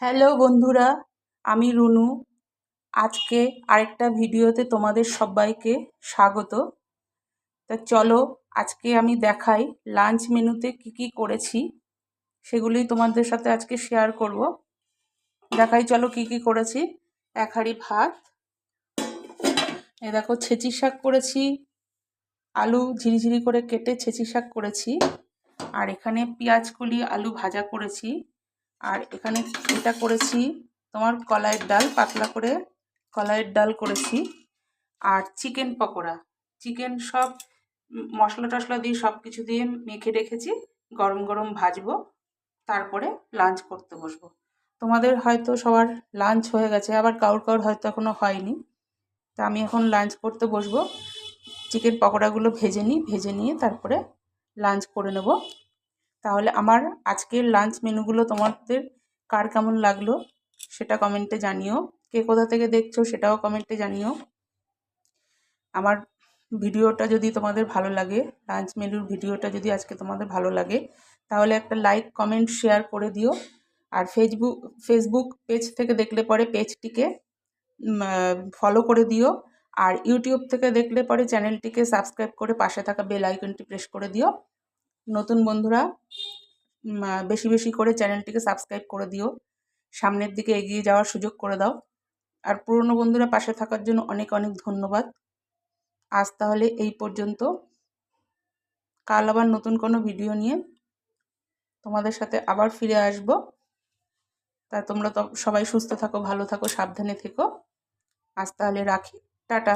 Hello বন্ধুরা, আমি রুনু। আজকে আরেকটা ভিডিওতে তোমাদের সবাইকে স্বাগত। তা চলো আজকে আমি দেখাই লাঞ্চ মেনুতে কি করেছি, সেগুলোই তোমাদের সাথে আজকে শেয়ার করব। দেখাই চলো কি করেছি। এক হাঁড়ি ভাত, দেখো ছেঁচি শাক করেছি, আলু ঝিরিঝিরি করে কেটে ছেঁচি শাক করেছি, আর এখানে পেঁয়াজ কলি আলু ভাজা করেছি, আর এখানে এটা করেছি তোমার কলাইয়ের ডাল, পাতলা করে কলাইয়ের ডাল করেছি, আর চিকেন পকোড়া। চিকেন সব মশলা টশলা দিয়ে সব কিছু দিয়ে মেখে রেখেছি, গরম গরম ভাজবো, তারপরে লাঞ্চ করতে বসবো। তোমাদের হয়তো সবার লাঞ্চ হয়ে গেছে, আবার কারোর হয়তো এখনও হয়নি। তা আমি এখন লাঞ্চ করতে বসবো। চিকেন পকোড়াগুলো ভেজে নিয়ে তারপরে লাঞ্চ করে নেব। তাহলে আমার আজকের লাঞ্চ মেনুগুলো তোমাদের কার কেমন লাগলো সেটা কমেন্টে জানিও। কে কোথা থেকে দেখছো সেটাও কমেন্টে জানিও। আমার ভিডিওটা যদি তোমাদের ভালো লাগে, লাঞ্চ মেনুর ভিডিওটা যদি আজকে তোমাদের ভালো লাগে, তাহলে একটা লাইক কমেন্ট শেয়ার করে দিও। আর ফেসবুক পেজ থেকে দেখলে পরে পেজটিকে ফলো করে দিও। আর ইউটিউব থেকে দেখলে পরে চ্যানেলটিকে সাবস্ক্রাইব করে পাশে থাকা বেল আইকনটি প্রেস করে দিও। নতুন বন্ধুরা বেশি বেশি করে চ্যানেলটিকে সাবস্ক্রাইব করে দিও, সামনের দিকে এগিয়ে যাওয়ার সুযোগ করে দাও। আর পুরনো বন্ধুরা পাশে থাকার জন্য অনেক অনেক ধন্যবাদ। আজ তাহলে এই পর্যন্ত। কাল আবার নতুন কোনো ভিডিও নিয়ে তোমাদের সাথে আবার ফিরে আসব। তা তোমরা তো সবাই সুস্থ থাকো, ভালো থাকো, সাবধানে থেকো। আজ তাহলে রাখি, টাটা।